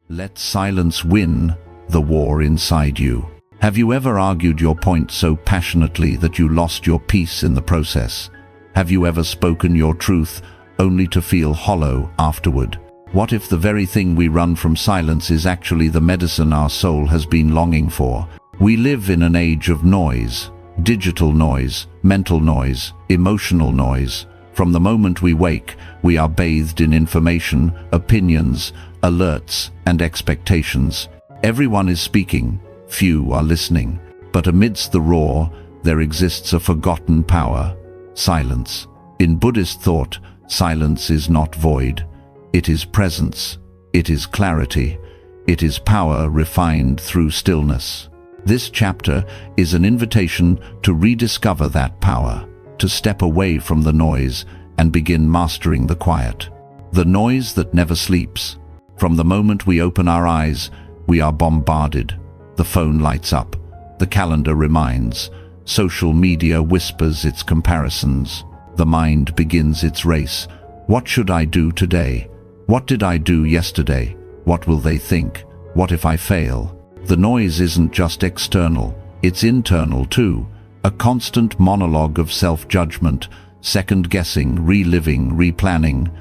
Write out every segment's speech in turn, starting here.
Let silence win the war inside you. Have you ever argued your point so passionately that you lost your peace in the process? Have you ever spoken your truth only to feel hollow afterward? What if the very thing we run from silence is actually the medicine our soul has been longing for? We live in an age of noise, digital noise, mental noise, emotional noise. From the moment we wake, we are bathed in information, opinions, alerts, and expectations. Everyone is speaking, few are listening. But amidst the roar, there exists a forgotten power: silence. In Buddhist thought, silence is not void. It is presence. It is clarity. It is power refined through stillness. This chapter is an invitation to rediscover that power, to step away from the noise and begin mastering the quiet. The noise that never sleeps. From the moment we open our eyes, we are bombarded. The phone lights up. The calendar reminds. Social media whispers its comparisons. The mind begins its race. What should I do today? What did I do yesterday? What will they think? What if I fail? The noise isn't just external, it's internal too. A constant monologue of self-judgment, second-guessing, reliving, replanning.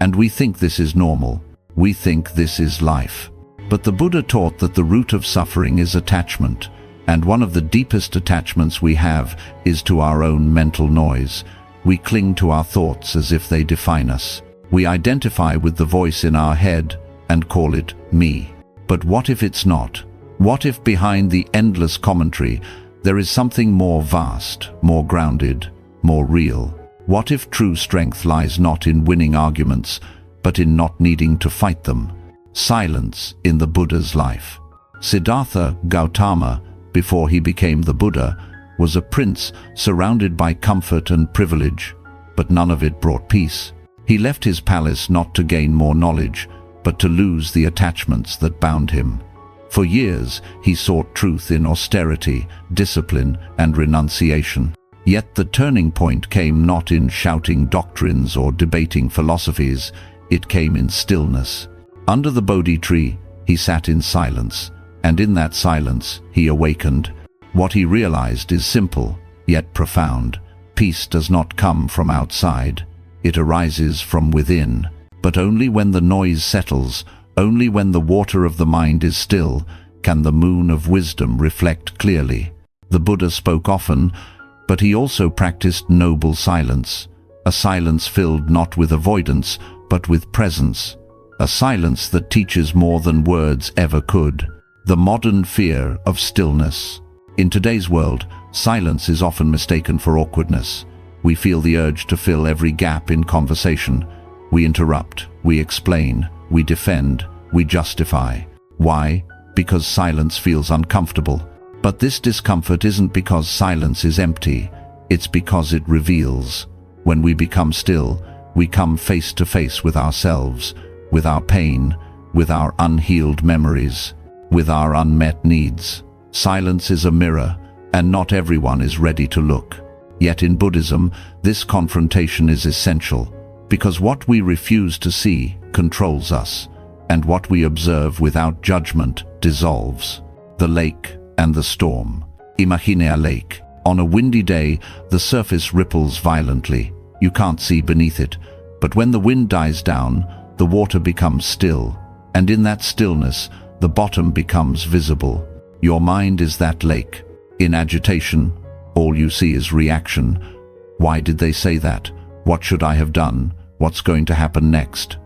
And we think this is normal. We think this is life. But the Buddha taught that the root of suffering is attachment, and one of the deepest attachments we have is to our own mental noise. We cling to our thoughts as if they define us. We identify with the voice in our head and call it me. But what if it's not? What if behind the endless commentary there is something more vast, more grounded, more real? What if true strength lies not in winning arguments, but in not needing to fight them? Silence in the Buddha's life. Siddhartha Gautama, before he became the Buddha, was a prince surrounded by comfort and privilege, but none of it brought peace. He left his palace not to gain more knowledge, but to lose the attachments that bound him. For years, he sought truth in austerity, discipline, and renunciation. Yet the turning point came not in shouting doctrines or debating philosophies, it came in stillness. Under the Bodhi tree, he sat in silence, and in that silence, he awakened. What he realized is simple, yet profound. Peace does not come from outside. It arises from within. But only when the noise settles, only when the water of the mind is still, can the moon of wisdom reflect clearly. The Buddha spoke often, but he also practiced noble silence, a silence filled not with avoidance, but with presence, a silence that teaches more than words ever could. The modern fear of stillness. In today's world, silence is often mistaken for awkwardness. We feel the urge to fill every gap in conversation. We interrupt, we explain, we defend, we justify. Why? Because silence feels uncomfortable. But this discomfort isn't because silence is empty, it's because it reveals. When we become still, we come face to face with ourselves, with our pain, with our unhealed memories, with our unmet needs. Silence is a mirror, and not everyone is ready to look. Yet in Buddhism, this confrontation is essential, because what we refuse to see controls us, and what we observe without judgment dissolves. The lake and the storm. Imagine a lake. On a windy day, the surface ripples violently. You can't see beneath it, but when the wind dies down, the water becomes still, and in that stillness, the bottom becomes visible. Your mind is that lake. In agitation, all you see is reaction. Why did they say that? What should I have done? What's going to happen next?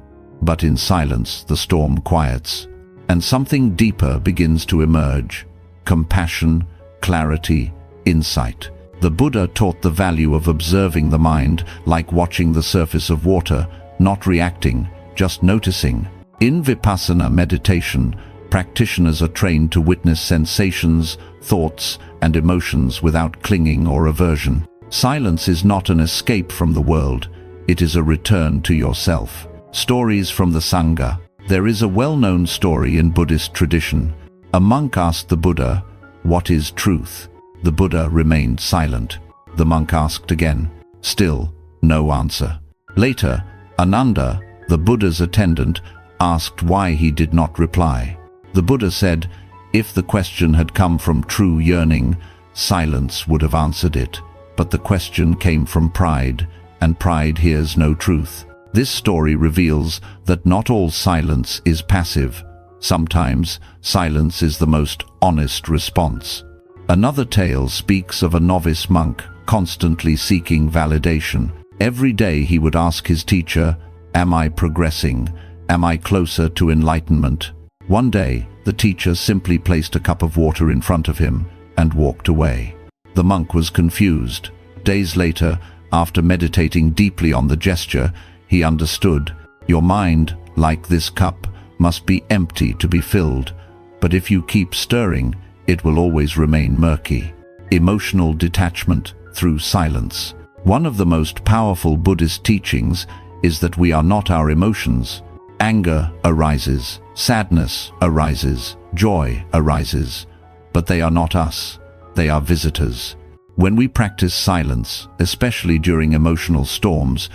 But in silence, the storm quiets, and something deeper begins to emerge. Compassion, clarity, insight. The Buddha taught the value of observing the mind like watching the surface of water, not reacting, just noticing. In Vipassana meditation, practitioners are trained to witness sensations, thoughts, and emotions without clinging or aversion. Silence is not an escape from the world, it is a return to yourself. Stories from the Sangha. There is a well-known story in Buddhist tradition. A monk asked the Buddha, "What is truth?" The Buddha remained silent. The monk asked again. Still, no answer. Later, Ananda, the Buddha's attendant, asked why he did not reply. The Buddha said, if the question had come from true yearning, silence would have answered it. But the question came from pride, and pride hears no truth. This story reveals that not all silence is passive. Sometimes, silence is the most honest response. Another tale speaks of a novice monk constantly seeking validation. Every day he would ask his teacher, "Am I progressing? Am I closer to enlightenment?" One day, the teacher simply placed a cup of water in front of him and walked away. The monk was confused. Days later, after meditating deeply on the gesture, he understood, your mind, like this cup, must be empty to be filled, but if you keep stirring, it will always remain murky. Emotional detachment through silence. One of the most powerful Buddhist teachings is that we are not our emotions. Anger arises, sadness arises, joy arises, but they are not us. They are visitors. When we practice silence, especially during emotional storms,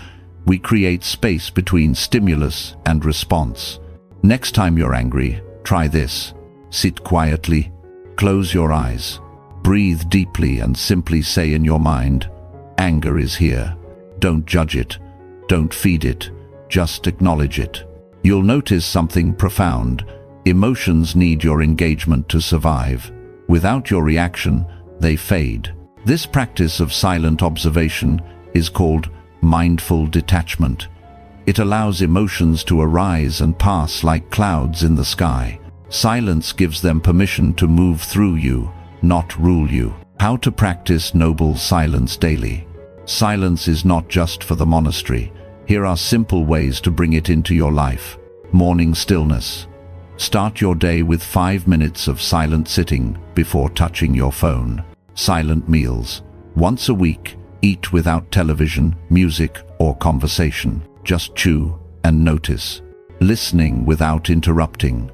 we create space between stimulus and response. Next time you're angry, try this. Sit quietly, close your eyes, breathe deeply and simply say in your mind, anger is here. Don't judge it, don't feed it, just acknowledge it. You'll notice something profound. Emotions need your engagement to survive. Without your reaction, they fade. This practice of silent observation is called mindful detachment. It allows emotions to arise and pass like clouds in the sky. Silence gives them permission to move through you, not rule you. How to practice noble silence daily. Silence is not just for the monastery. Here are simple ways to bring it into your life. Morning stillness. Start your day with 5 minutes of silent sitting before touching your phone. Silent meals. Once a week, eat without television, music, or conversation. Just chew and notice. Listening without interrupting.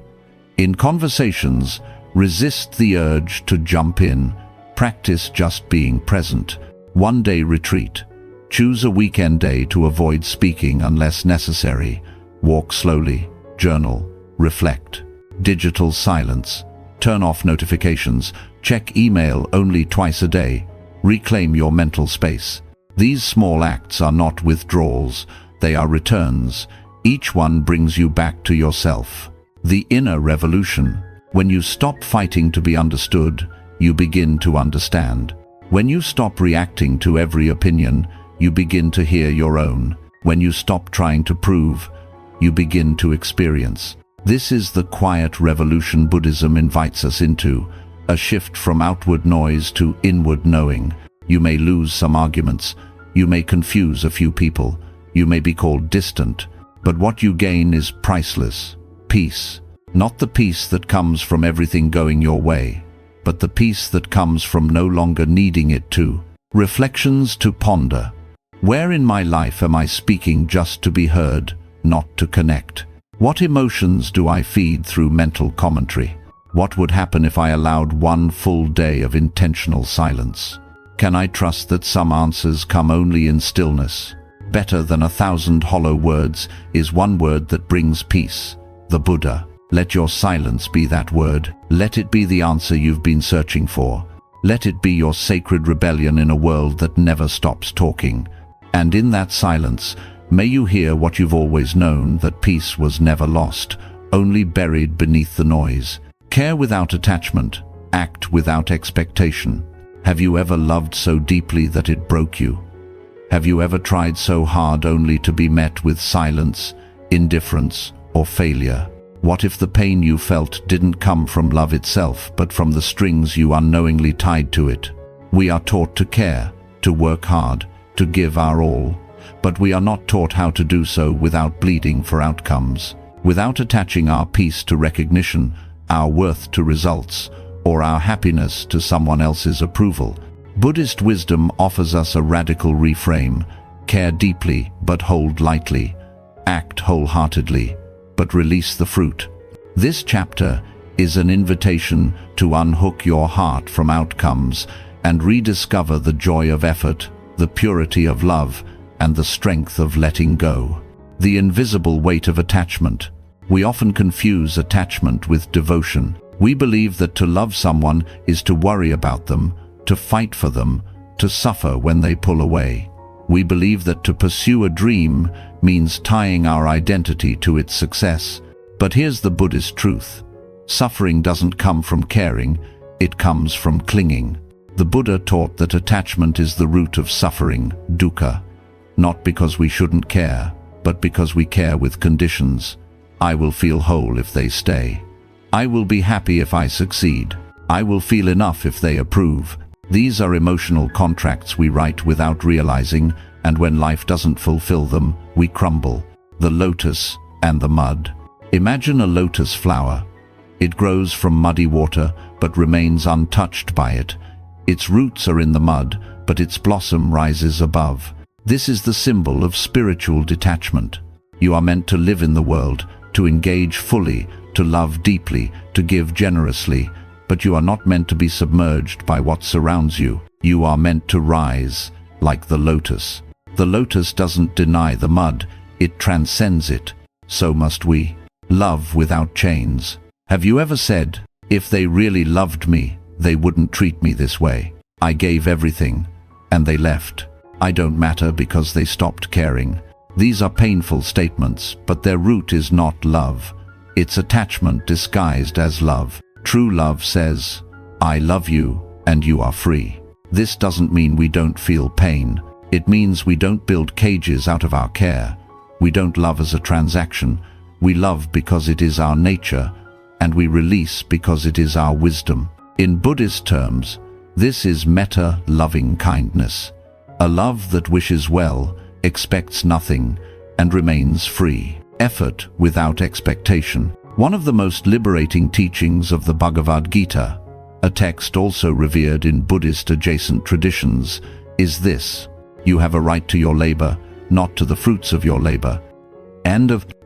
In conversations, resist the urge to jump in. Practice just being present. One-day retreat. Choose a weekend day to avoid speaking unless necessary. Walk slowly, journal, reflect. Digital silence. Turn off notifications. Check email only twice a day. Reclaim your mental space. These small acts are not withdrawals, they are returns. Each one brings you back to yourself. The inner revolution. When you stop fighting to be understood, you begin to understand. When you stop reacting to every opinion, you begin to hear your own. When you stop trying to prove, you begin to experience. This is the quiet revolution Buddhism invites us into, a shift from outward noise to inward knowing. You may lose some arguments, you may confuse a few people, you may be called distant, but what you gain is priceless. Peace. Not the peace that comes from everything going your way, but the peace that comes from no longer needing it to. Reflections to ponder. Where in my life am I speaking just to be heard, not to connect? What emotions do I feed through mental commentary? What would happen if I allowed one full day of intentional silence? Can I trust that some answers come only in stillness? Better than 1,000 hollow words is one word that brings peace. The Buddha. Let your silence be that word. Let it be the answer you've been searching for. Let it be your sacred rebellion in a world that never stops talking. And in that silence, may you hear what you've always known, that peace was never lost, only buried beneath the noise. Care without attachment. Act without expectation. Have you ever loved so deeply that it broke you? Have you ever tried so hard only to be met with silence, indifference, or failure? What if the pain you felt didn't come from love itself, but from the strings you unknowingly tied to it? We are taught to care, to work hard, to give our all, but we are not taught how to do so without bleeding for outcomes, without attaching our peace to recognition, our worth to results, or our happiness to someone else's approval. Buddhist wisdom offers us a radical reframe. Care deeply, but hold lightly. Act wholeheartedly, but release the fruit. This chapter is an invitation to unhook your heart from outcomes and rediscover the joy of effort, the purity of love, and the strength of letting go. The invisible weight of attachment. We often confuse attachment with devotion. We believe that to love someone is to worry about them, to fight for them, to suffer when they pull away. We believe that to pursue a dream means tying our identity to its success. But here's the Buddhist truth. Suffering doesn't come from caring, it comes from clinging. The Buddha taught that attachment is the root of suffering, dukkha. Not because we shouldn't care, but because we care with conditions. I will feel whole if they stay. I will be happy if I succeed. I will feel enough if they approve. These are emotional contracts we write without realizing, and when life doesn't fulfill them, we crumble. The lotus and the mud. Imagine a lotus flower. It grows from muddy water, but remains untouched by it. Its roots are in the mud, but its blossom rises above. This is the symbol of spiritual detachment. You are meant to live in the world, to engage fully, to love deeply, to give generously, but you are not meant to be submerged by what surrounds you. You are meant to rise, like the lotus. The lotus doesn't deny the mud, it transcends it. So must we. Love without chains. Have you ever said, if they really loved me, they wouldn't treat me this way? I gave everything, and they left. I don't matter because they stopped caring. These are painful statements, but their root is not love. It's attachment disguised as love. True love says, I love you, and you are free. This doesn't mean we don't feel pain. It means we don't build cages out of our care. We don't love as a transaction. We love because it is our nature, and we release because it is our wisdom. In Buddhist terms, this is metta loving kindness. A love that wishes well, expects nothing, and remains free. Effort without expectation. One of the most liberating teachings of the Bhagavad Gita, a text also revered in Buddhist adjacent traditions, is this: you have a right to your labor, not to the fruits of your labor.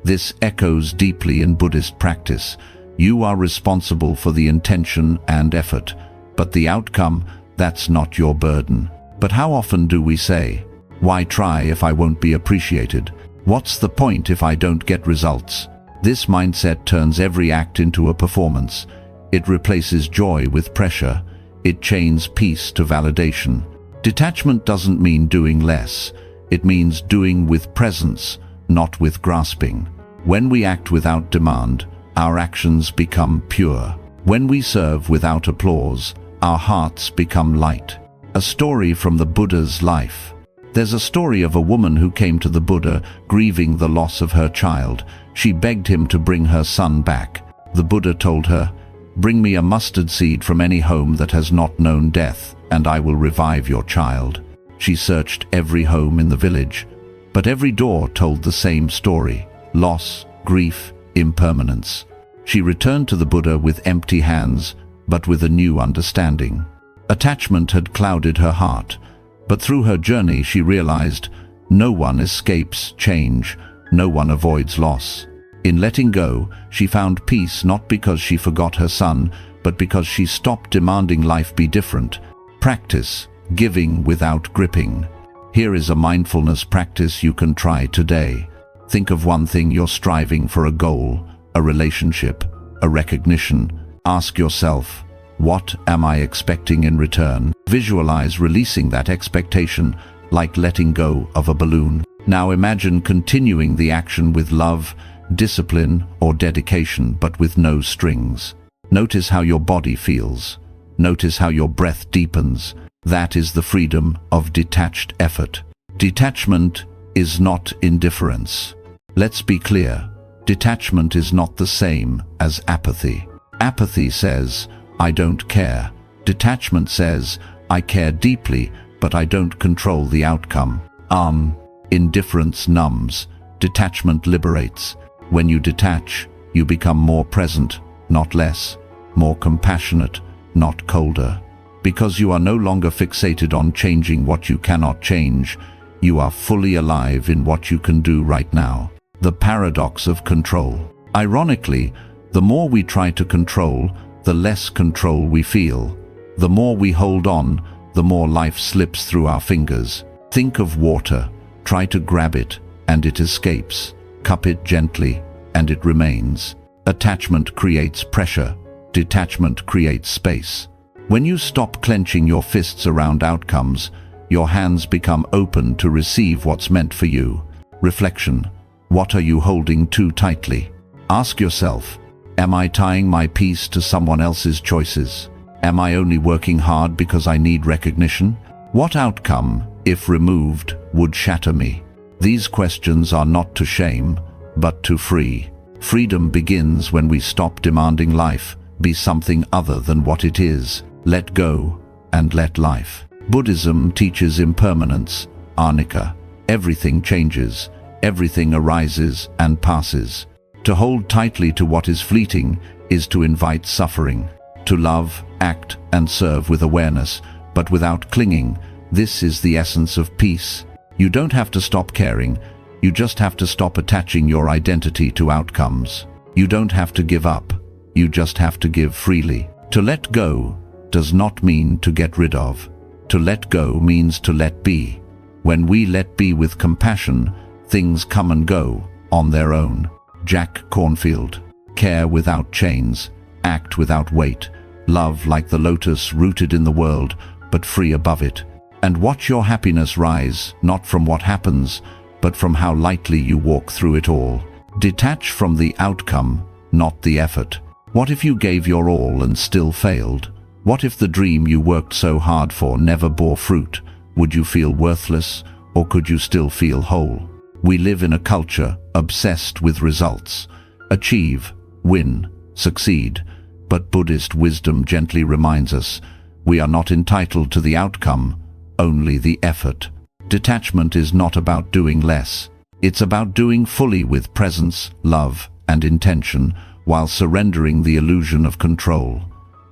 This echoes deeply in Buddhist practice. You are responsible for the intention and effort, but the outcome, that's not your burden. But how often do we say, why try if I won't be appreciated? What's the point if I don't get results? This mindset turns every act into a performance. It replaces joy with pressure. It chains peace to validation. Detachment doesn't mean doing less. It means doing with presence, not with grasping. When we act without demand, our actions become pure. When we serve without applause, our hearts become light. A story from the Buddha's life. There's a story of a woman who came to the Buddha, grieving the loss of her child. She begged him to bring her son back. The Buddha told her, "Bring me a mustard seed from any home that has not known death, and I will revive your child." She searched every home in the village, but every door told the same story: loss, grief, impermanence. She returned to the Buddha with empty hands, but with a new understanding. Attachment had clouded her heart, but through her journey she realized no one escapes change, no one avoids loss. In letting go, she found peace not because she forgot her son, but because she stopped demanding life be different. Practice giving without gripping. Here is a mindfulness practice you can try today. Think of one thing you're striving for: a goal, a relationship, a recognition. Ask yourself, what am I expecting in return? Visualize releasing that expectation, like letting go of a balloon. Now imagine continuing the action with love, discipline, or dedication, but with no strings. Notice how your body feels. Notice how your breath deepens. That is the freedom of detached effort. Detachment is not indifference. Let's be clear. Detachment is not the same as apathy. Apathy says, I don't care. Detachment says, I care deeply, but I don't control the outcome. Indifference numbs. Detachment liberates. When you detach, you become more present, not less, more compassionate, not colder. Because you are no longer fixated on changing what you cannot change, you are fully alive in what you can do right now. The paradox of control. Ironically, the more we try to control, the less control we feel. The more we hold on, the more life slips through our fingers. Think of water. Try to grab it, and it escapes. Cup it gently, and it remains. Attachment creates pressure. Detachment creates space. When you stop clenching your fists around outcomes, your hands become open to receive what's meant for you. Reflection. What are you holding too tightly? Ask yourself, am I tying my peace to someone else's choices? Am I only working hard because I need recognition? What outcome, if removed, would shatter me? These questions are not to shame, but to free. Freedom begins when we stop demanding life be something other than what it is. Let go and let life. Buddhism teaches impermanence, anicca. Everything changes, everything arises and passes. To hold tightly to what is fleeting is to invite suffering. To love, act, and serve with awareness, but without clinging, this is the essence of peace. You don't have to stop caring, you just have to stop attaching your identity to outcomes. You don't have to give up, you just have to give freely. To let go does not mean to get rid of. To let go means to let be. When we let be with compassion, things come and go on their own. Jack Cornfield. Care without chains, act without weight, love like the lotus rooted in the world, but free above it. And watch your happiness rise, not from what happens, but from how lightly you walk through it all. Detach from the outcome, not the effort. What if you gave your all and still failed? What if the dream you worked so hard for never bore fruit? Would you feel worthless, or could you still feel whole? We live in a culture obsessed with results. Achieve, win, succeed. But Buddhist wisdom gently reminds us, we are not entitled to the outcome, only the effort. Detachment is not about doing less. It's about doing fully with presence, love, and intention, while surrendering the illusion of control.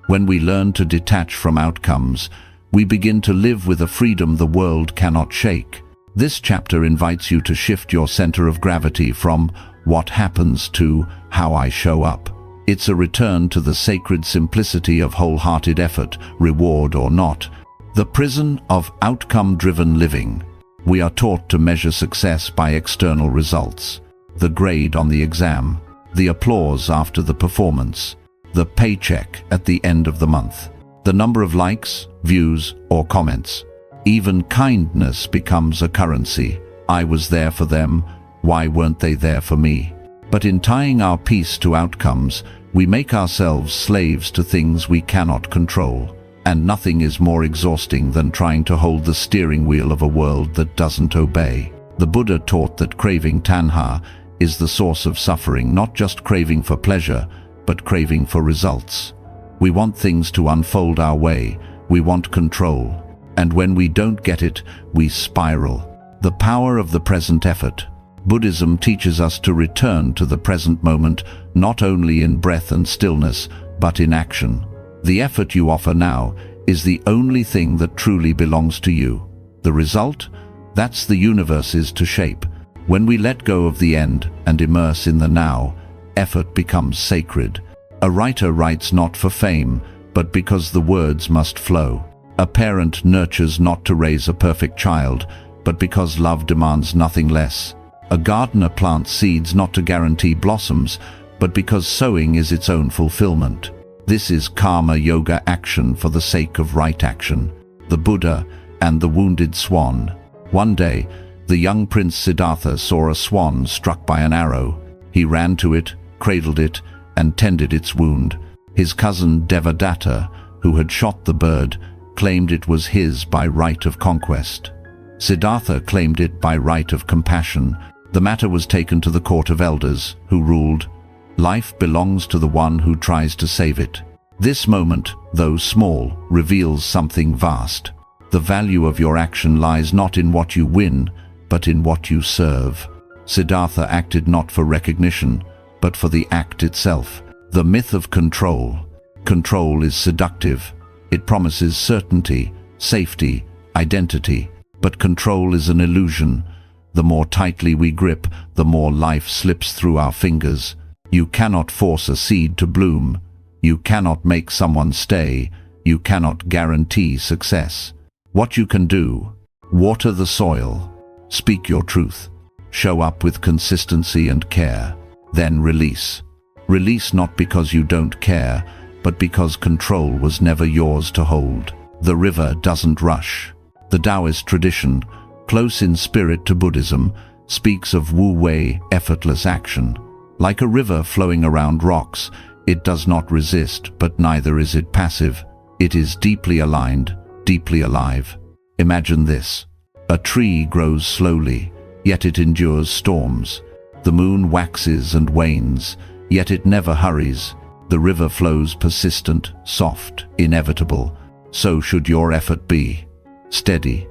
When we learn to detach from outcomes, we begin to live with a freedom the world cannot shake. This chapter invites you to shift your center of gravity from what happens to how I show up. It's a return to the sacred simplicity of wholehearted effort, reward or not. The prison of outcome-driven living. We are taught to measure success by external results. The grade on the exam, the applause after the performance, the paycheck at the end of the month, the number of likes, views, or comments. Even kindness becomes a currency. I was there for them, why weren't they there for me? But in tying our peace to outcomes, we make ourselves slaves to things we cannot control. And nothing is more exhausting than trying to hold the steering wheel of a world that doesn't obey. The Buddha taught that craving tanha is the source of suffering, not just craving for pleasure, but craving for results. We want things to unfold our way, we want control. And when we don't get it, we spiral. The power of the present effort. Buddhism teaches us to return to the present moment, not only in breath and stillness, but in action. The effort you offer now is the only thing that truly belongs to you. The result? That's the universe's to shape. When we let go of the end and immerse in the now, effort becomes sacred. A writer writes not for fame, but because the words must flow. A parent nurtures not to raise a perfect child, but because love demands nothing less. A gardener plants seeds not to guarantee blossoms, but because sowing is its own fulfillment. This is karma yoga action for the sake of right action. The Buddha and the wounded swan. One day, the young Prince Siddhartha saw a swan struck by an arrow. He ran to it, cradled it, and tended its wound. His cousin Devadatta, who had shot the bird, claimed it was his by right of conquest. Siddhartha claimed it by right of compassion. The matter was taken to the court of elders, who ruled, life belongs to the one who tries to save it. This moment, though small, reveals something vast. The value of your action lies not in what you win, but in what you serve. Siddhartha acted not for recognition, but for the act itself. The myth of control. Control is seductive. It promises certainty, safety, identity. But control is an illusion. The more tightly we grip, the more life slips through our fingers. You cannot force a seed to bloom. You cannot make someone stay. You cannot guarantee success. What you can do: water the soil, speak your truth, show up with consistency and care. Then release. Release not because you don't care, but because control was never yours to hold. The river doesn't rush. The Taoist tradition, close in spirit to Buddhism, speaks of wu-wei, effortless action. Like a river flowing around rocks, it does not resist, but neither is it passive. It is deeply aligned, deeply alive. Imagine this. A tree grows slowly, yet it endures storms. The moon waxes and wanes, yet it never hurries. The river flows persistent, soft, inevitable. So should your effort be. Steady,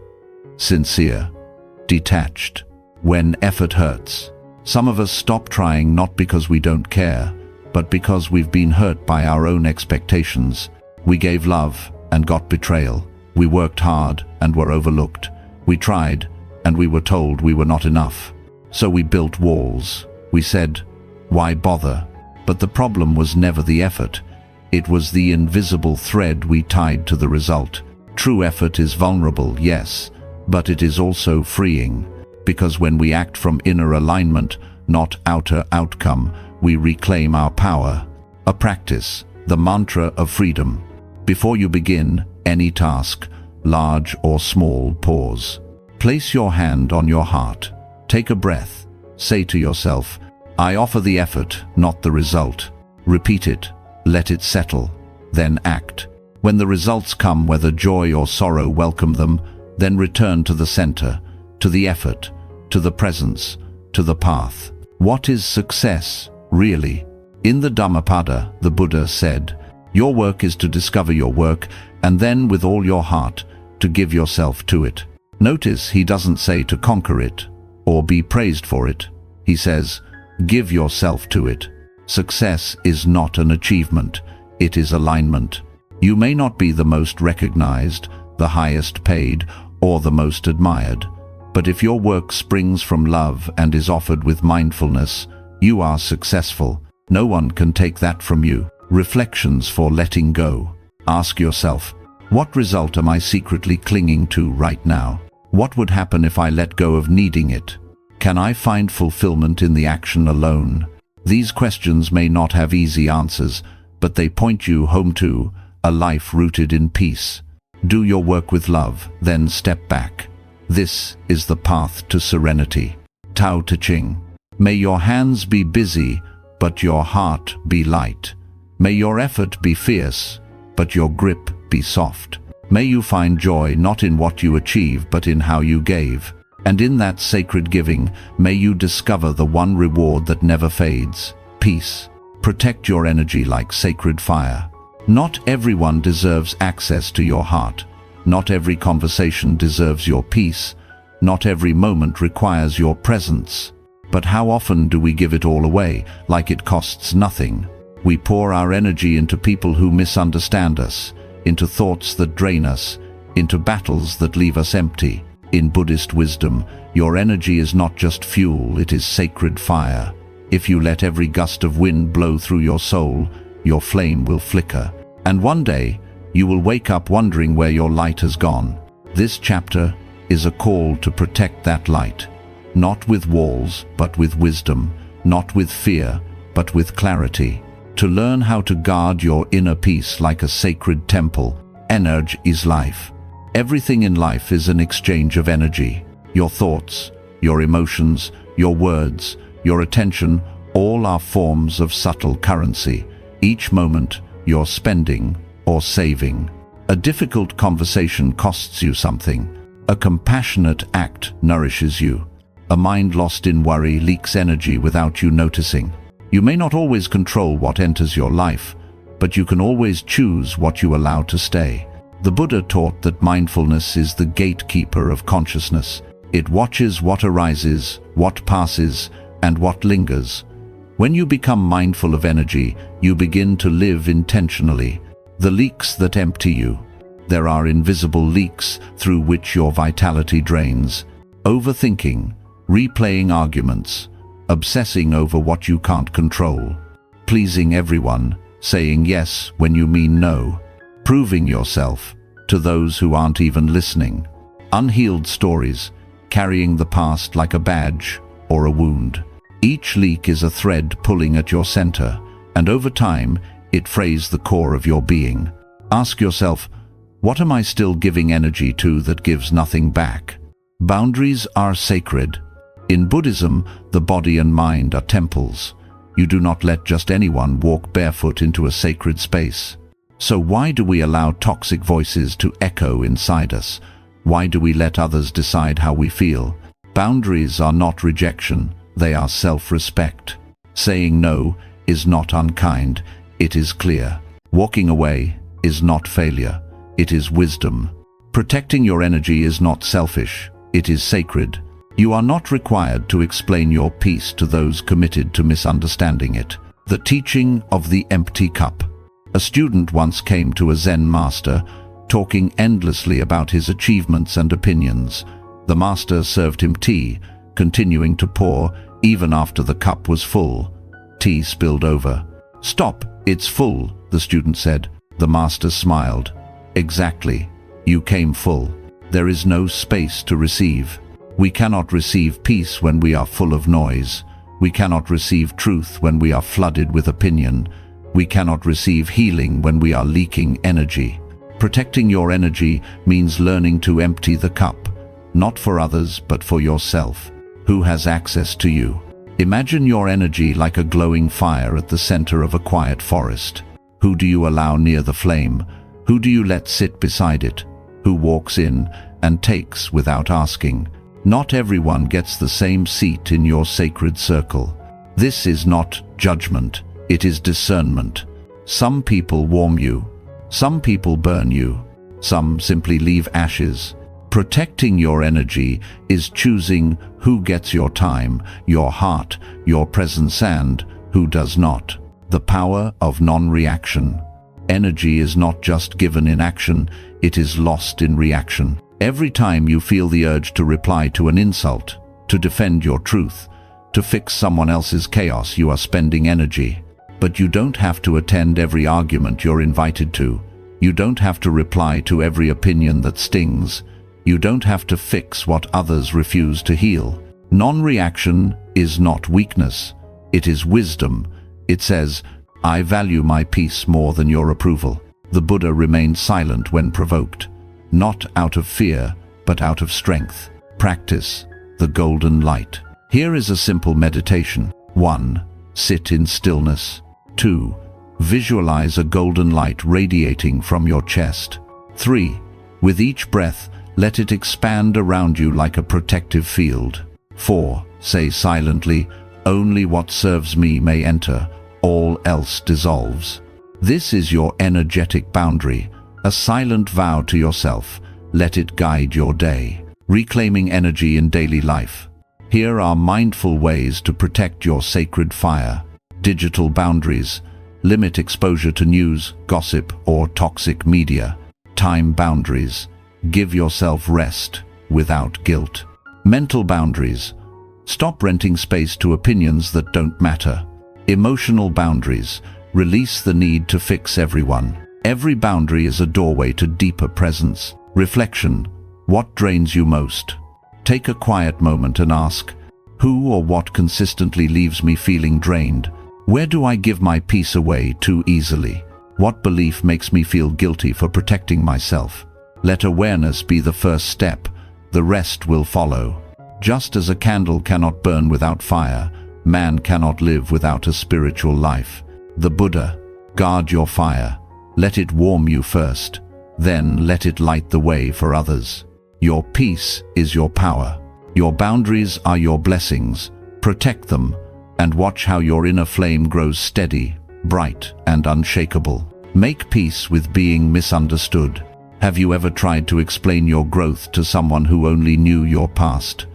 sincere, detached. When effort hurts, some of us stop trying not because we don't care, but because we've been hurt by our own expectations. We gave love and got betrayal. We worked hard and were overlooked. We tried and we were told we were not enough. So we built walls. We said, why bother? But the problem was never the effort. It was the invisible thread we tied to the result. True effort is vulnerable, yes, but it is also freeing. Because when we act from inner alignment, not outer outcome, we reclaim our power. A practice, the mantra of freedom. Before you begin any task, large or small, pause. Place your hand on your heart. Take a breath. Say to yourself, I offer the effort, not the result. Repeat it. Let it settle. Then act. When the results come, whether joy or sorrow, welcome them. Then return to the center, to the effort, to the presence, to the path. What is success, really? In the Dhammapada, the Buddha said, your work is to discover your work, and then with all your heart, to give yourself to it. Notice he doesn't say to conquer it, or be praised for it. He says, give yourself to it. Success is not an achievement, it is alignment. You may not be the most recognized, the highest paid, or the most admired, but if your work springs from love and is offered with mindfulness, you are successful. No one can take that from you. Reflections for letting go. Ask yourself, what result am I secretly clinging to right now? What would happen if I let go of needing it? Can I find fulfillment in the action alone? These questions may not have easy answers, but they point you home to a life rooted in peace. Do your work with love, then step back. This is the path to serenity. Tao Te Ching. May your hands be busy, but your heart be light. May your effort be fierce, but your grip be soft. May you find joy not in what you achieve, but in how you gave. And in that sacred giving, may you discover the one reward that never fades, peace. Protect your energy like sacred fire. Not everyone deserves access to your heart. Not every conversation deserves your peace. Not every moment requires your presence. But how often do we give it all away, like it costs nothing? We pour our energy into people who misunderstand us, into thoughts that drain us, into battles that leave us empty. In Buddhist wisdom, your energy is not just fuel, it is sacred fire. If you let every gust of wind blow through your soul, your flame will flicker. And one day, you will wake up wondering where your light has gone. This chapter is a call to protect that light. Not with walls, but with wisdom. Not with fear, but with clarity. To learn how to guard your inner peace like a sacred temple. Energy is life. Everything in life is an exchange of energy. Your thoughts, your emotions, your words, your attention, all are forms of subtle currency. Each moment, you're spending or saving. A difficult conversation costs you something. A compassionate act nourishes you. A mind lost in worry leaks energy without you noticing. You may not always control what enters your life, but you can always choose what you allow to stay. The Buddha taught that mindfulness is the gatekeeper of consciousness. It watches what arises, what passes, and what lingers. When you become mindful of energy, you begin to live intentionally. The leaks that empty you. There are invisible leaks through which your vitality drains. Overthinking, replaying arguments, obsessing over what you can't control, pleasing everyone, saying yes when you mean no, proving yourself to those who aren't even listening, unhealed stories, carrying the past like a badge or a wound. Each leak is a thread pulling at your center, and over time, it frays the core of your being. Ask yourself, what am I still giving energy to that gives nothing back? Boundaries are sacred. In Buddhism, the body and mind are temples. You do not let just anyone walk barefoot into a sacred space. So why do we allow toxic voices to echo inside us? Why do we let others decide how we feel? Boundaries are not rejection, they are self-respect. Saying no is not unkind, it is clear. Walking away is not failure, it is wisdom. Protecting your energy is not selfish, it is sacred. You are not required to explain your peace to those committed to misunderstanding it. The teaching of the empty cup. A student once came to a Zen master, talking endlessly about his achievements and opinions. The master served him tea, continuing to pour even after the cup was full. Tea spilled over. "Stop, it's full," the student said. The master smiled. "Exactly. You came full. There is no space to receive. We cannot receive peace when we are full of noise. We cannot receive truth when we are flooded with opinion. We cannot receive healing when we are leaking energy." Protecting your energy means learning to empty the cup, not for others but for yourself. Who has access to you? Imagine your energy like a glowing fire at the center of a quiet forest. Who do you allow near the flame? Who do you let sit beside it? Who walks in and takes without asking? Not everyone gets the same seat in your sacred circle. This is not judgment, it is discernment. Some people warm you, some people burn you, some simply leave ashes. Protecting your energy is choosing who gets your time, your heart, your presence, and who does not. The power of non-reaction. Energy is not just given in action, it is lost in reaction. Every time you feel the urge to reply to an insult, to defend your truth, to fix someone else's chaos, you are spending energy. But you don't have to attend every argument you're invited to. You don't have to reply to every opinion that stings. You don't have to fix what others refuse to heal. Non-reaction is not weakness, it is wisdom. It says, "I value my peace more than your approval." The Buddha remained silent when provoked, not out of fear, but out of strength. Practice the golden light. Here is a simple meditation. 1. Sit in stillness. 2. Visualize a golden light radiating from your chest. 3. With each breath, let it expand around you like a protective field. 4. Say silently, "Only what serves me may enter, all else dissolves." This is your energetic boundary, a silent vow to yourself. Let it guide your day. Reclaiming energy in daily life. Here are mindful ways to protect your sacred fire. Digital boundaries. Limit exposure to news, gossip, or toxic media. Time boundaries. Give yourself rest without guilt. Mental boundaries. Stop renting space to opinions that don't matter. Emotional boundaries. Release the need to fix everyone. Every boundary is a doorway to deeper presence. Reflection. What drains you most? Take a quiet moment and ask, who or what consistently leaves me feeling drained? Where do I give my peace away too easily? What belief makes me feel guilty for protecting myself? Let awareness be the first step. The rest will follow. Just as a candle cannot burn without fire, man cannot live without a spiritual life. The Buddha, guard your fire. Let it warm you first. Then let it light the way for others. Your peace is your power. Your boundaries are your blessings. Protect them and watch how your inner flame grows steady, bright, and unshakable. Make peace with being misunderstood. Have you ever tried to explain your growth to someone who only knew your past?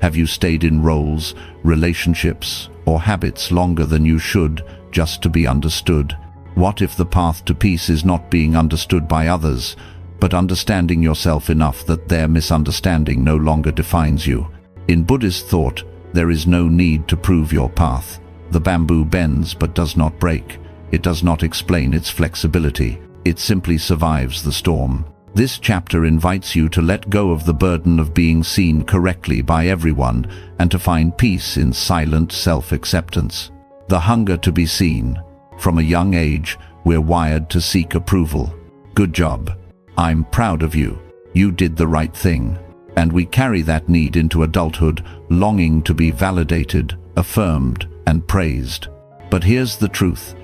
Have you stayed in roles, relationships, or habits longer than you should just to be understood? What if the path to peace is not being understood by others, but understanding yourself enough that their misunderstanding no longer defines you? In Buddhist thought, there is no need to prove your path. The bamboo bends but does not break. It does not explain its flexibility. It simply survives the storm. This chapter invites you to let go of the burden of being seen correctly by everyone and to find peace in silent self-acceptance. The hunger to be seen. From a young age, we're wired to seek approval. Good job. I'm proud of you. You did the right thing. And we carry that need into adulthood, longing to be validated, affirmed, and praised. But here's the truth.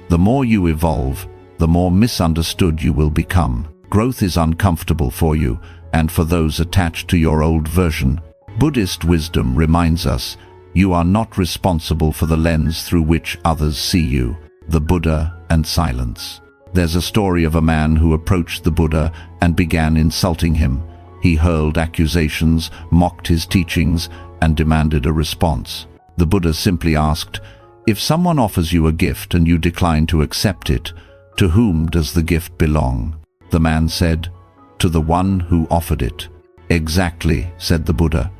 The more you evolve, the more misunderstood you will become. Growth is uncomfortable for you, and for those attached to your old version. Buddhist wisdom reminds us, you are not responsible for the lens through which others see you. The Buddha and silence. There's a story of a man who approached the Buddha and began insulting him. He hurled accusations, mocked his teachings, and demanded a response. The Buddha simply asked, if someone offers you a gift and you decline to accept it, to whom does the gift belong? The man said, to the one who offered it. Exactly, said the Buddha.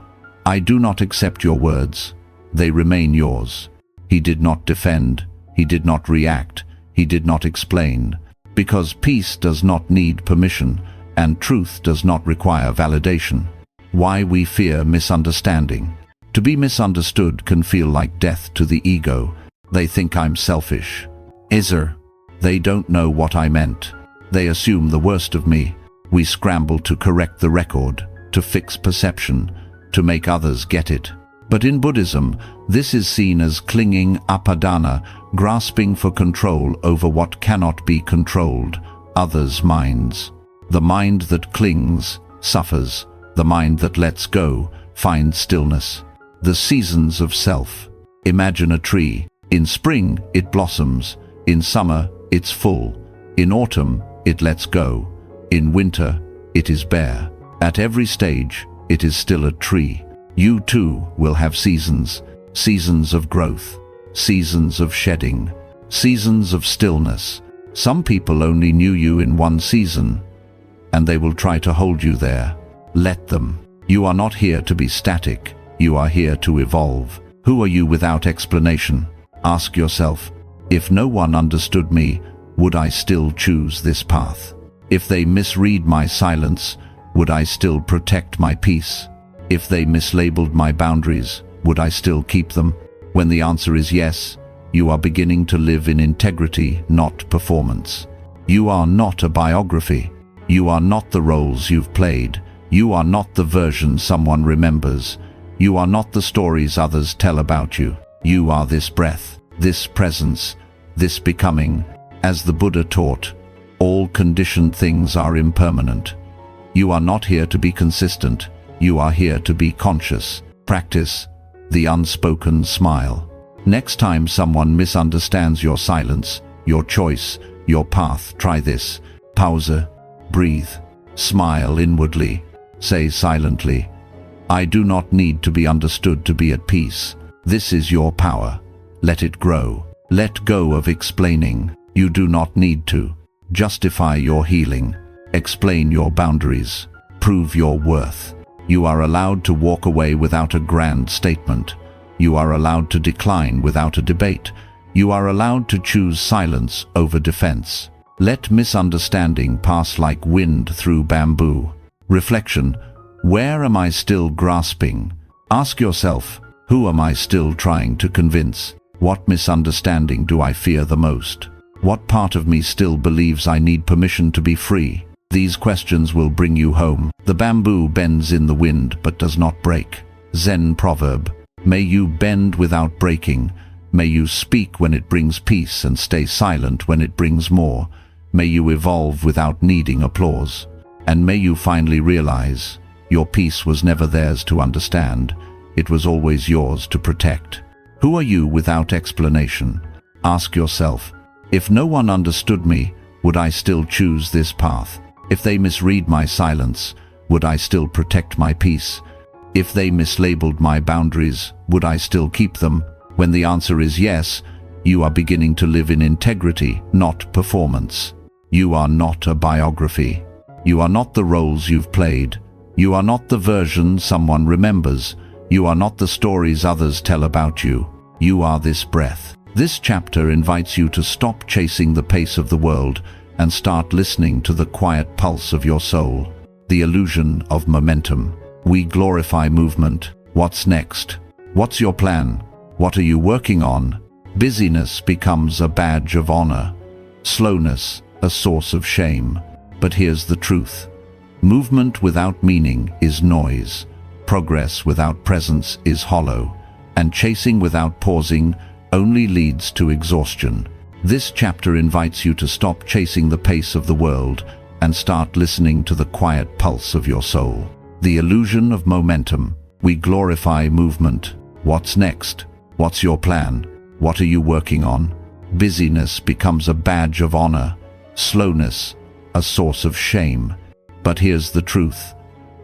I do not accept your words. They remain yours. He did not defend. He did not react. He did not explain. Because peace does not need permission, and truth does not require validation. Why we fear misunderstanding. To be misunderstood can feel like death to the ego. They think I'm selfish. They don't know what I meant. They assume the worst of me. We scramble to correct the record, to fix perception, to make others get it. But in Buddhism, this is seen as clinging upadana, grasping for control over what cannot be controlled, others' minds. The mind that clings suffers. The mind that lets go finds stillness. The seasons of self. Imagine a tree. In spring, it blossoms. In summer, it's full. In autumn, it lets go. In winter, it is bare. At every stage, it is still a tree. You too will have seasons. Seasons of growth. Seasons of shedding. Seasons of stillness. Some people only knew you in one season, and they will try to hold you there. Let them. You are not here to be static. You are here to evolve. Who are you without explanation? Ask yourself, if no one understood me, would I still choose this path? If they misread my silence, would I still protect my peace? If they mislabeled my boundaries, would I still keep them? When the answer is yes, you are beginning to live in integrity, not performance. You are not a biography. You are not the roles you've played. You are not the version someone remembers. You are not the stories others tell about you. You are this breath, this presence, this becoming. As the Buddha taught, all conditioned things are impermanent. You are not here to be consistent. You are here to be conscious. Practice the unspoken smile. Next time someone misunderstands your silence, your choice, your path, try this. Pause, breathe, smile inwardly, say silently, I do not need to be understood to be at peace. This is your power. Let it grow. Let go of explaining. You do not need to. Justify your healing. Explain your boundaries. Prove your worth. You are allowed to walk away without a grand statement. You are allowed to decline without a debate. You are allowed to choose silence over defense. Let misunderstanding pass like wind through bamboo. Reflection. Where am I still grasping? Ask yourself, who am I still trying to convince? What misunderstanding do I fear the most? What part of me still believes I need permission to be free? These questions will bring you home. The bamboo bends in the wind but does not break. Zen proverb. May you bend without breaking. May you speak when it brings peace and stay silent when it brings more. May you evolve without needing applause. And may you finally realize, your peace was never theirs to understand. It was always yours to protect. Who are you without explanation? Ask yourself, if no one understood me, would I still choose this path? If they misread my silence, would I still protect my peace? If they mislabeled my boundaries, would I still keep them? When the answer is yes, you are beginning to live in integrity, not performance. You are not a biography. You are not the roles you've played. You are not the version someone remembers. You are not the stories others tell about you. You are this breath. This chapter invites you to stop chasing the pace of the world and start listening to the quiet pulse of your soul. The illusion of momentum. We glorify movement. What's next? What's your plan? What are you working on? Busyness becomes a badge of honor. Slowness, a source of shame. But here's the truth. Movement without meaning is noise. Progress without presence is hollow. And chasing without pausing only leads to exhaustion. This chapter invites you to stop chasing the pace of the world and start listening to the quiet pulse of your soul. The illusion of momentum. We glorify movement. What's next? What's your plan? What are you working on? Busyness becomes a badge of honor. Slowness, a source of shame. But here's the truth.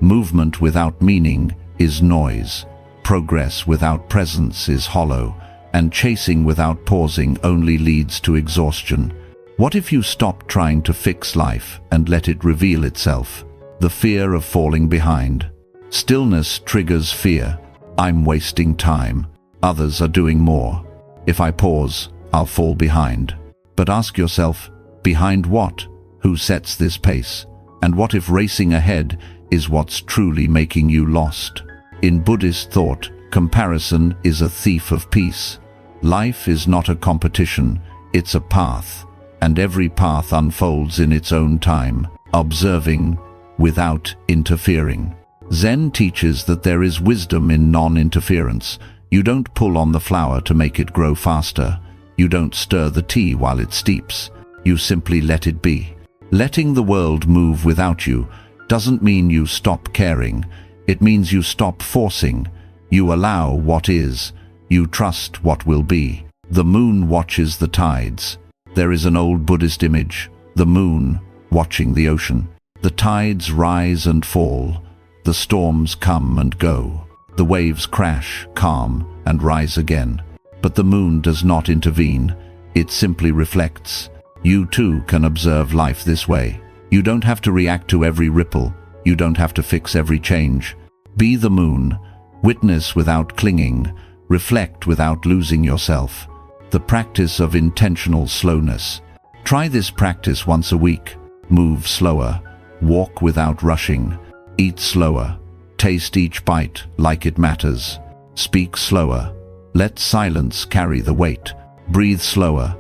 Movement without meaning is noise. Progress without presence is hollow. And chasing without pausing only leads to exhaustion. What if you stop trying to fix life and let it reveal itself? The fear of falling behind. Stillness triggers fear. I'm wasting time. Others are doing more. If I pause, I'll fall behind. But ask yourself, behind what? Who sets this pace? And what if racing ahead is what's truly making you lost? In Buddhist thought, comparison is a thief of peace. Life is not a competition, it's a path, and every path unfolds in its own time, observing without interfering. Zen teaches that there is wisdom in non-interference. You don't pull on the flower to make it grow faster. You don't stir the tea while it steeps. You simply let it be. Letting the world move without you doesn't mean you stop caring. It means you stop forcing. You allow what is. You trust what will be. The moon watches the tides. There is an old Buddhist image, the moon watching the ocean. The tides rise and fall. The storms come and go. The waves crash, calm, and rise again. But the moon does not intervene. It simply reflects. You too can observe life this way. You don't have to react to every ripple. You don't have to fix every change. Be the moon. Witness without clinging. Reflect without losing yourself. The practice of intentional slowness. Try this practice once a week. Move slower. Walk without rushing. Eat slower. Taste each bite like it matters. Speak slower. Let silence carry the weight. Breathe slower.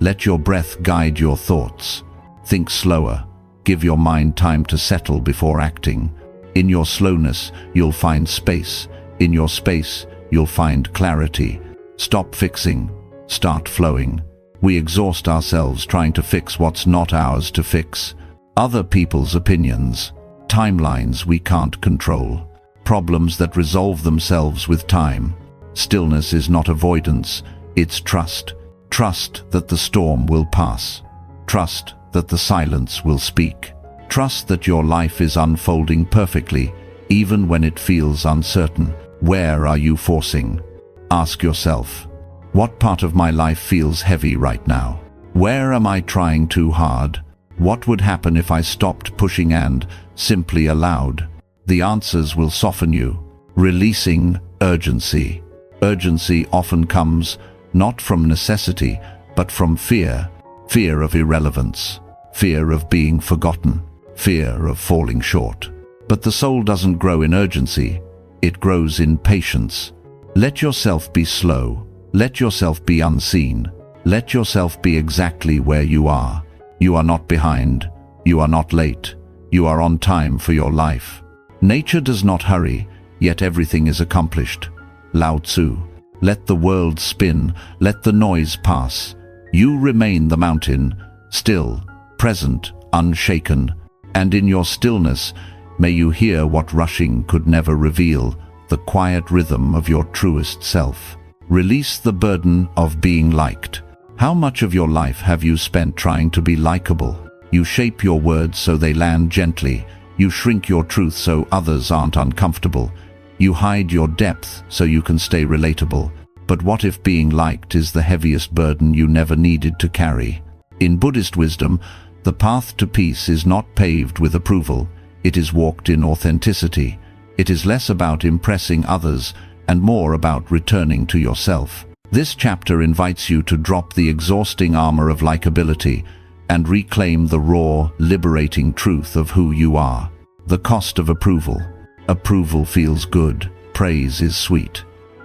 Let your breath guide your thoughts. Think slower. Give your mind time to settle before acting. In your slowness, you'll find space. In your space, you'll find clarity. Stop fixing. Start flowing. We exhaust ourselves trying to fix what's not ours to fix. Other people's opinions. Timelines we can't control. Problems that resolve themselves with time. Stillness is not avoidance, it's trust. Trust that the storm will pass. Trust that the silence will speak. Trust that your life is unfolding perfectly, even when it feels uncertain. Where are you forcing? Ask yourself, what part of my life feels heavy right now? Where am I trying too hard? What would happen if I stopped pushing and simply allowed? The answers will soften you. Releasing urgency. Urgency often comes not from necessity, but from fear. Fear of irrelevance. Fear of being forgotten. Fear of falling short. But the soul doesn't grow in urgency. It grows in patience. Let yourself be slow. Let yourself be unseen. Let yourself be exactly where you are. You are not behind. You are not late. You are on time for your life. Nature does not hurry, yet everything is accomplished. Lao Tzu. Let the world spin. Let the noise pass. You remain the mountain, still, present, unshaken. And in your stillness, may you hear what rushing could never reveal, the quiet rhythm of your truest self. Release the burden of being liked. How much of your life have you spent trying to be likable? You shape your words so they land gently. You shrink your truth so others aren't uncomfortable. You hide your depth so you can stay relatable. But what if being liked is the heaviest burden you never needed to carry? In Buddhist wisdom, the path to peace is not paved with approval. It is walked in authenticity. It is less about impressing others and more about returning to yourself. This chapter invites you to drop the exhausting armor of likability and reclaim the raw, liberating truth of who you are. The cost of approval. Approval feels good. Praise is sweet.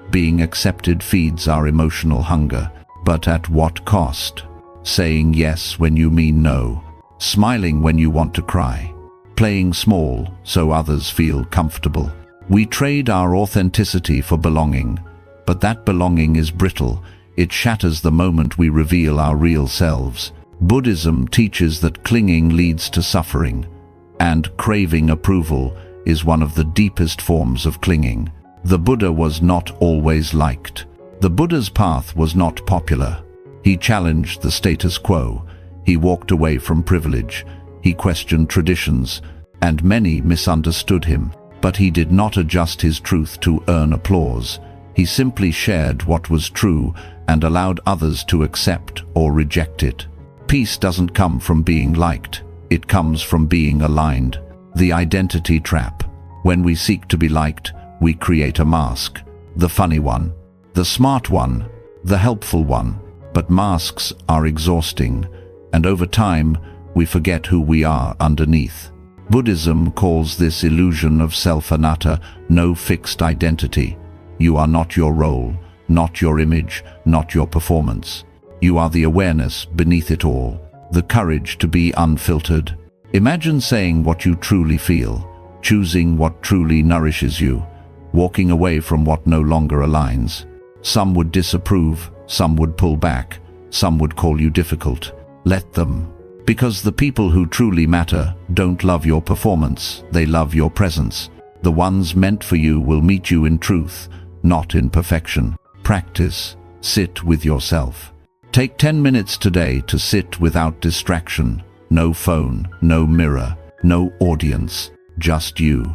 Being accepted feeds our emotional hunger. But at what cost? Saying yes when you mean no. Smiling when you want to cry. Playing small so others feel comfortable. We trade our authenticity for belonging. But that belonging is brittle. It shatters the moment we reveal our real selves. Buddhism teaches that clinging leads to suffering, and craving approval is one of the deepest forms of clinging. The Buddha was not always liked. The Buddha's path was not popular. He challenged the status quo. He walked away from privilege. He questioned traditions, and many misunderstood him. But he did not adjust his truth to earn applause. He simply shared what was true and allowed others to accept or reject it. Peace doesn't come from being liked. It comes from being aligned. The identity trap. When we seek to be liked, we create a mask. The funny one, the smart one, the helpful one. But masks are exhausting, and over time, we forget who we are underneath. Buddhism calls this illusion of self-anatta, no fixed identity. You are not your role, not your image, not your performance. You are the awareness beneath it all, the courage to be unfiltered. Imagine saying what you truly feel, choosing what truly nourishes you, walking away from what no longer aligns. Some would disapprove, some would pull back, some would call you difficult. Let them. Because the people who truly matter don't love your performance, they love your presence. The ones meant for you will meet you in truth, not in perfection. Practice. Sit with yourself. Take 10 minutes today to sit without distraction. No phone, no mirror, no audience, just you.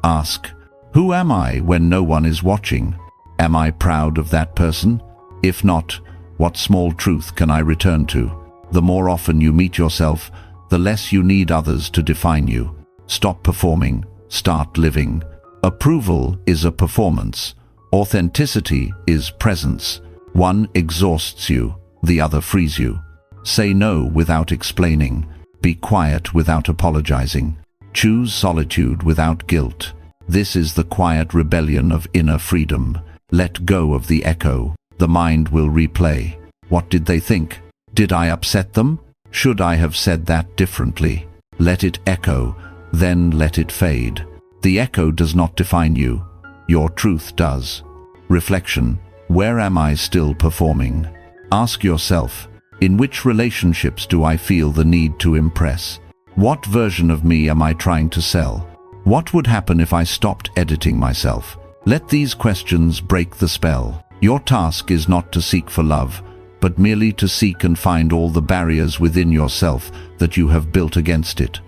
Ask, who am I when no one is watching? Am I proud of that person? If not, what small truth can I return to? The more often you meet yourself, the less you need others to define you. Stop performing, start living. Approval is a performance. Authenticity is presence. One exhausts you, the other frees you. Say no without explaining. Be quiet without apologizing. Choose solitude without guilt. This is the quiet rebellion of inner freedom. Let go of the echo. The mind will replay. What did they think? Did I upset them? Should I have said that differently? Let it echo, then let it fade. The echo does not define you. Your truth does. Reflection. Where am I still performing? Ask yourself, in which relationships do I feel the need to impress? What version of me am I trying to sell? What would happen if I stopped editing myself? Let these questions break the spell. Your task is not to seek for love, but merely to seek and find all the barriers within yourself that you have built against it.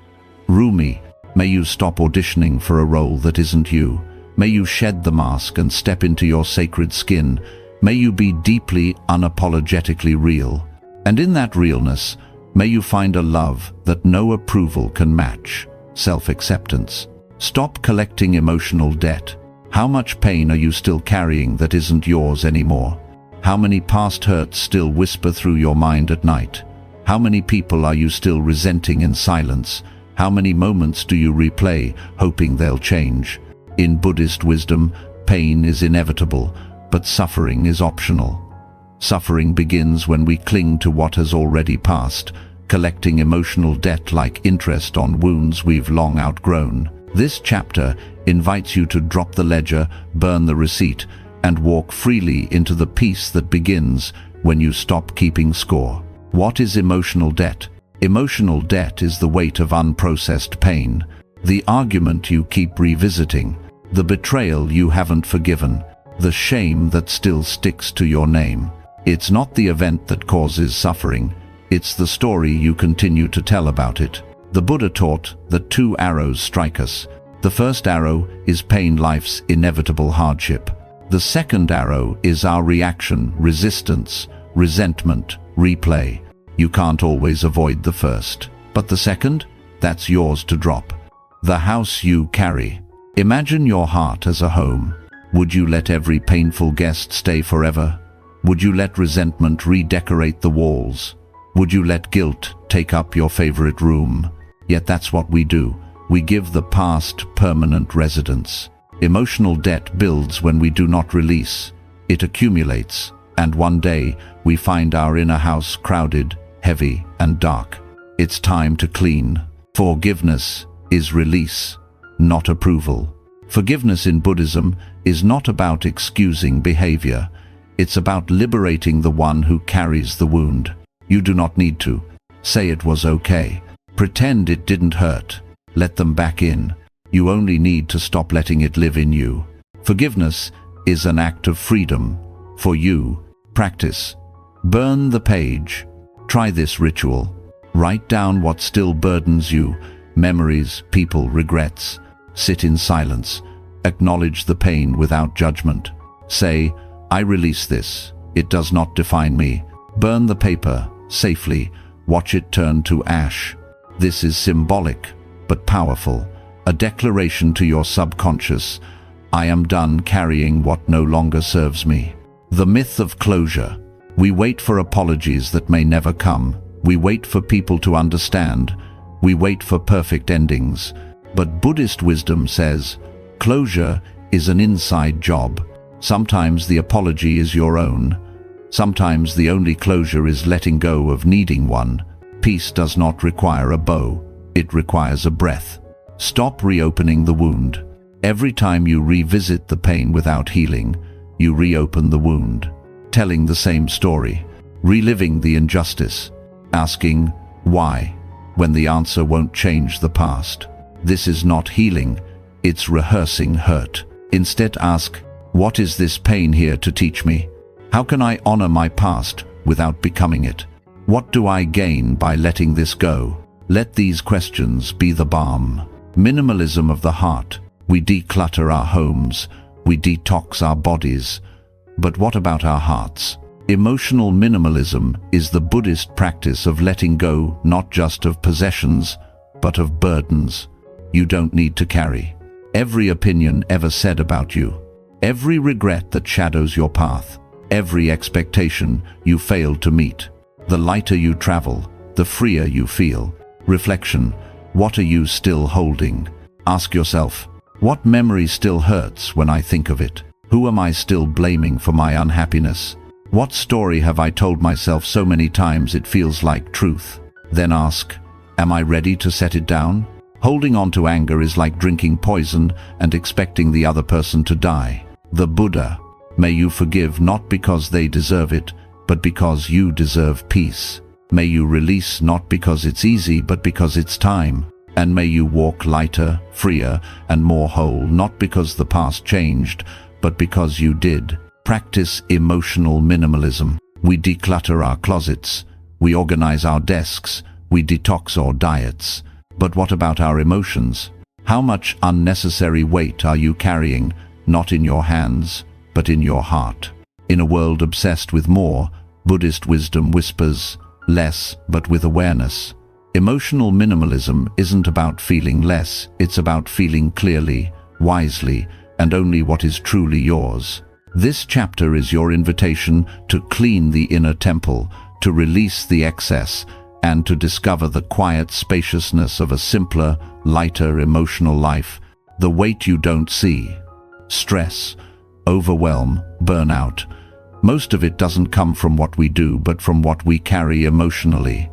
Rumi, may you stop auditioning for a role that isn't you. May you shed the mask and step into your sacred skin. May you be deeply, unapologetically real. And in that realness, may you find a love that no approval can match. Self-acceptance. Stop collecting emotional debt. How much pain are you still carrying that isn't yours anymore? How many past hurts still whisper through your mind at night? How many people are you still resenting in silence? How many moments do you replay, hoping they'll change? In Buddhist wisdom, pain is inevitable, but suffering is optional. Suffering begins when we cling to what has already passed, collecting emotional debt like interest on wounds we've long outgrown. This chapter invites you to drop the ledger, burn the receipt, and walk freely into the peace that begins when you stop keeping score. What is emotional debt? Emotional debt is the weight of unprocessed pain, the argument you keep revisiting, the betrayal you haven't forgiven, the shame that still sticks to your name. It's not the event that causes suffering, it's the story you continue to tell about it. The Buddha taught that 2 arrows strike us. The first arrow is pain, life's inevitable hardship. The second arrow is our reaction, resistance, resentment, replay. You can't always avoid the first. But the second? That's yours to drop. The house you carry. Imagine your heart as a home. Would you let every painful guest stay forever? Would you let resentment redecorate the walls? Would you let guilt take up your favorite room? Yet that's what we do. We give the past permanent residence. Emotional debt builds when we do not release. It accumulates, and one day we find our inner house crowded, heavy, and dark. It's time to clean. Forgiveness is release, not approval. Forgiveness in Buddhism is not about excusing behavior. It's about liberating the one who carries the wound. You do not need to say it was okay. Pretend it didn't hurt. Let them back in. You only need to stop letting it live in you. Forgiveness is an act of freedom. For you, practice. Burn the page. Try this ritual. Write down what still burdens you. Memories, people, regrets. Sit in silence. Acknowledge the pain without judgment. Say, I release this. It does not define me. Burn the paper safely. Watch it turn to ash. This is symbolic, but powerful. A declaration to your subconscious. I am done carrying what no longer serves me. The myth of closure. We wait for apologies that may never come. We wait for people to understand. We wait for perfect endings. But Buddhist wisdom says, closure is an inside job. Sometimes the apology is your own. Sometimes the only closure is letting go of needing one. Peace does not require a bow. It requires a breath. Stop reopening the wound. Every time you revisit the pain without healing, you reopen the wound, telling the same story, reliving the injustice, asking why, when the answer won't change the past. This is not healing, it's rehearsing hurt. Instead ask, what is this pain here to teach me? How can I honor my past without becoming it? What do I gain by letting this go? Let these questions be the balm. Minimalism of the heart. We declutter our homes. We detox our bodies. But what about our hearts? Emotional minimalism is the Buddhist practice of letting go not just of possessions, but of burdens you don't need to carry. Every opinion ever said about you. Every regret that shadows your path. Every expectation you failed to meet. The lighter you travel, the freer you feel. Reflection. What are you still holding? Ask yourself, what memory still hurts when I think of it? Who am I still blaming for my unhappiness? What story have I told myself so many times it feels like truth? Then ask, am I ready to set it down? Holding on to anger is like drinking poison and expecting the other person to die. The Buddha. May you forgive not because they deserve it, but because you deserve peace. May you release not because it's easy, but because it's time. And may you walk lighter, freer, and more whole, not because the past changed, but because you did. Practice emotional minimalism. We declutter our closets. We organize our desks. We detox our diets. But what about our emotions? How much unnecessary weight are you carrying, not in your hands, but in your heart? In a world obsessed with more, Buddhist wisdom whispers, less but with awareness. Emotional minimalism isn't about feeling less, it's about feeling clearly, wisely, and only what is truly yours. This chapter is your invitation to clean the inner temple, to release the excess, and to discover the quiet spaciousness of a simpler, lighter emotional life, the weight you don't see. Stress, overwhelm, burnout. Most of it doesn't come from what we do, but from what we carry emotionally.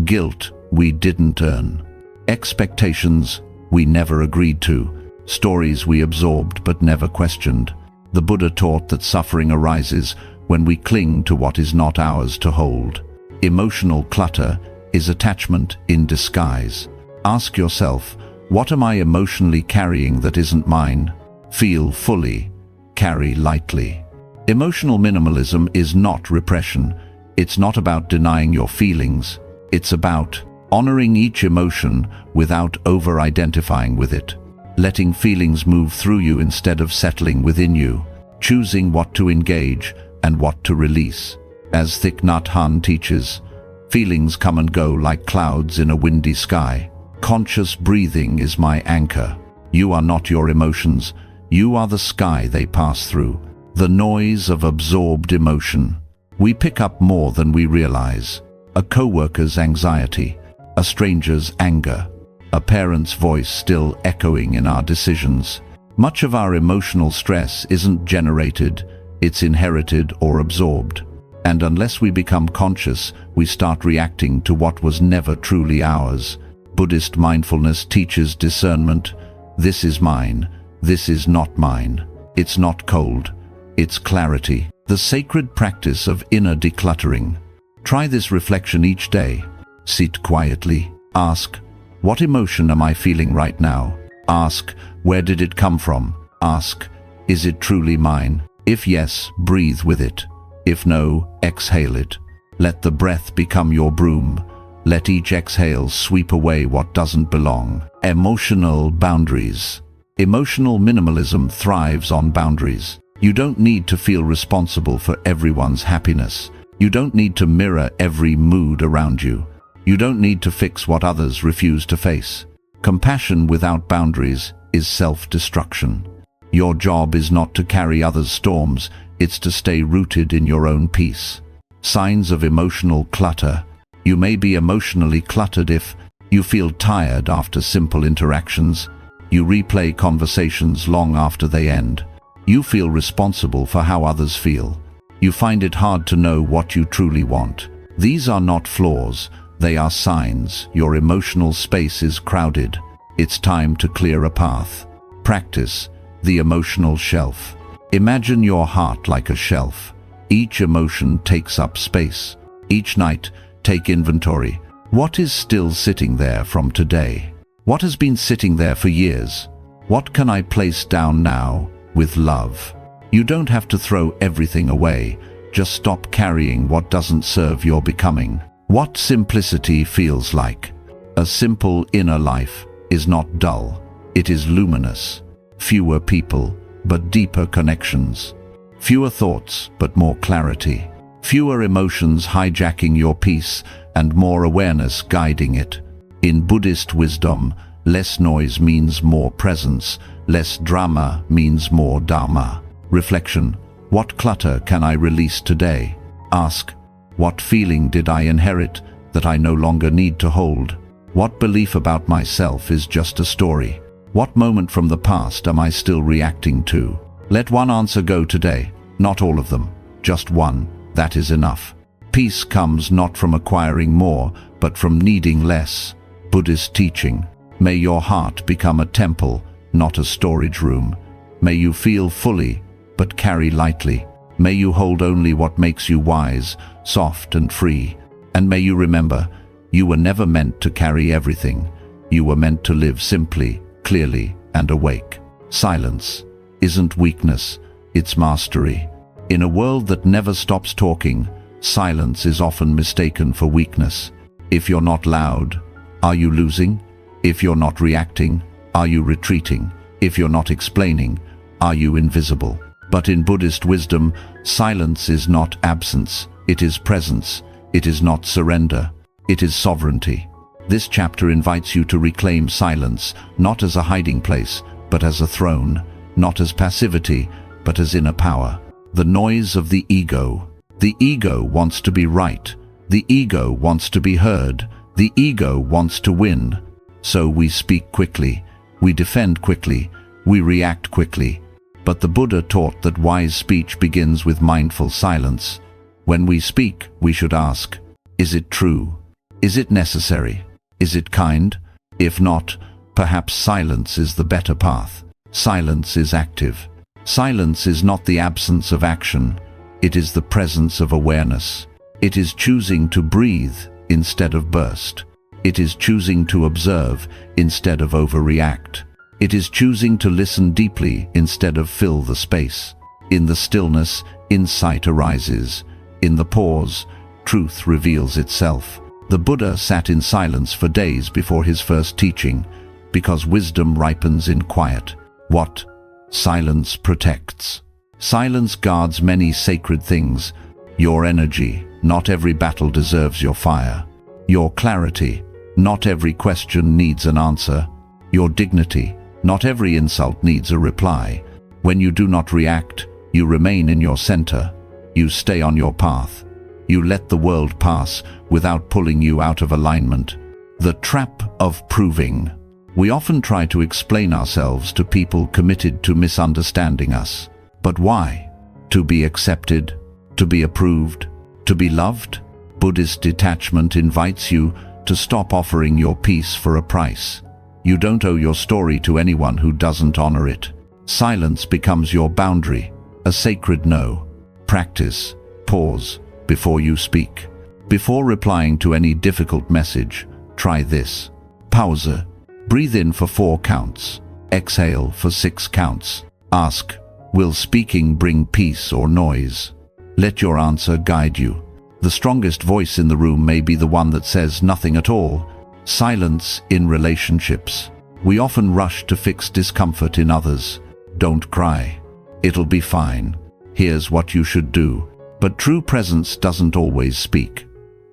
Guilt we didn't earn. Expectations we never agreed to. Stories we absorbed but never questioned. The Buddha taught that suffering arises when we cling to what is not ours to hold. Emotional clutter is attachment in disguise. Ask yourself, what am I emotionally carrying that isn't mine? Feel fully, carry lightly. Emotional minimalism is not repression. It's not about denying your feelings. It's about honoring each emotion without over-identifying with it. Letting feelings move through you instead of settling within you. Choosing what to engage and what to release. As Thich Nhat Hanh teaches, feelings come and go like clouds in a windy sky. Conscious breathing is my anchor. You are not your emotions. You are the sky they pass through. The noise of absorbed emotion. We pick up more than we realize. a co-worker's anxiety, a stranger's anger, a parent's voice still echoing in our decisions. Much of our emotional stress isn't generated, it's inherited or absorbed. And unless we become conscious, we start reacting to what was never truly ours. Buddhist mindfulness teaches discernment. This is mine. This is not mine. It's not cold. It's clarity. The sacred practice of inner decluttering. Try this reflection each day. Sit quietly. Ask, what emotion am I feeling right now? Ask, where did it come from? Ask, is it truly mine? If yes, breathe with it. If no, exhale it. Let the breath become your broom. Let each exhale sweep away what doesn't belong. Emotional boundaries. Emotional minimalism thrives on boundaries. You don't need to feel responsible for everyone's happiness. You don't need to mirror every mood around you. You don't need to fix what others refuse to face. Compassion without boundaries is self-destruction. Your job is not to carry others' storms, it's to stay rooted in your own peace. Signs of emotional clutter. You may be emotionally cluttered if you feel tired after simple interactions. You replay conversations long after they end. You feel responsible for how others feel. You find it hard to know what you truly want. These are not flaws, they are signs. Your emotional space is crowded. It's time to clear a path. Practice the emotional shelf. Imagine your heart like a shelf. Each emotion takes up space. Each night, take inventory. What is still sitting there from today? What has been sitting there for years? What can I place down now with love? You don't have to throw everything away. Just stop carrying what doesn't serve your becoming. What simplicity feels like. A simple inner life is not dull. It is luminous. Fewer people, but deeper connections. Fewer thoughts, but more clarity. Fewer emotions hijacking your peace, and more awareness guiding it. In Buddhist wisdom, less noise means more presence, less drama means more dharma. Reflection. What clutter can I release today? Ask, what feeling did I inherit that I no longer need to hold? What belief about myself is just a story? What moment from the past am I still reacting to? Let one answer go today, not all of them, just one, that is enough. Peace comes not from acquiring more, but from needing less. Buddhist teaching. May your heart become a temple, not a storage room. May you feel fully, but carry lightly. May you hold only what makes you wise, soft and free. And may you remember, you were never meant to carry everything. You were meant to live simply, clearly, and awake. Silence isn't weakness, it's mastery. In a world that never stops talking, silence is often mistaken for weakness. If you're not loud, are you losing? If you're not reacting, are you retreating? If you're not explaining, are you invisible? But in Buddhist wisdom, silence is not absence, it is presence. It is not surrender, it is sovereignty. This chapter invites you to reclaim silence, not as a hiding place, but as a throne, not as passivity, but as inner power. The noise of the ego. The ego wants to be right. The ego wants to be heard. The ego wants to win. So we speak quickly, we defend quickly, we react quickly. But the Buddha taught that wise speech begins with mindful silence. When we speak, we should ask, is it true? Is it necessary? Is it kind? If not, perhaps silence is the better path. Silence is active. Silence is not the absence of action. It is the presence of awareness. It is choosing to breathe instead of burst. It is choosing to observe instead of overreact. It is choosing to listen deeply instead of fill the space. In the stillness, insight arises. In the pause, truth reveals itself. The Buddha sat in silence for days before his first teaching, because wisdom ripens in quiet. What? Silence protects. Silence guards many sacred things. Your energy, not every battle deserves your fire. Your clarity, not every question needs an answer. Your dignity, not every insult needs a reply. When you do not react, you remain in your center. You stay on your path. You let the world pass without pulling you out of alignment. The trap of proving. We often try to explain ourselves to people committed to misunderstanding us. But why? To be accepted? To be approved? To be loved? Buddhist detachment invites you to stop offering your peace for a price. You don't owe your story to anyone who doesn't honor it. Silence becomes your boundary, a sacred no. Practice. Pause before you speak. Before replying to any difficult message, try this. Pause. Breathe in for 4 counts. Exhale for 6 counts. Ask, will speaking bring peace or noise? Let your answer guide you. The strongest voice in the room may be the one that says nothing at all. Silence in relationships. We often rush to fix discomfort in others. Don't cry. It'll be fine. Here's what you should do. But true presence doesn't always speak.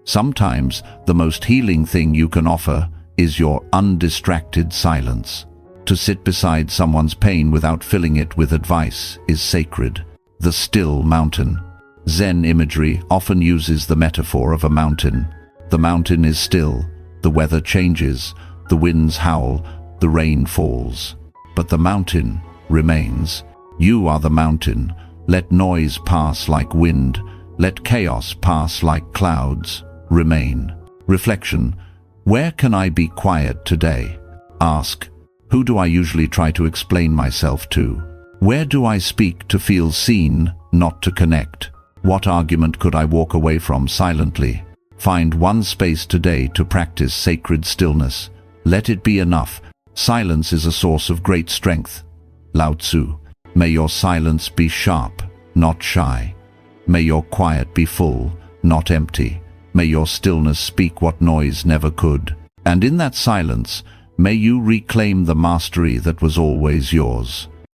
Sometimes the most healing thing you can offer is your undistracted silence. To sit beside someone's pain without filling it with advice is sacred. The still mountain. Zen imagery often uses the metaphor of a mountain. The mountain is still, the weather changes, the winds howl, the rain falls. But the mountain remains. You are the mountain. Let noise pass like wind. Let chaos pass like clouds. Remain. Reflection. Where can I be quiet today? Ask. Who do I usually try to explain myself to? Where do I speak to feel seen, not to connect? What argument could I walk away from silently? Find one space today to practice sacred stillness. Let it be enough. Silence is a source of great strength. Lao Tzu. May your silence be sharp, not shy. May your quiet be full, not empty. May your stillness speak what noise never could. And in that silence, may you reclaim the mastery that was always yours.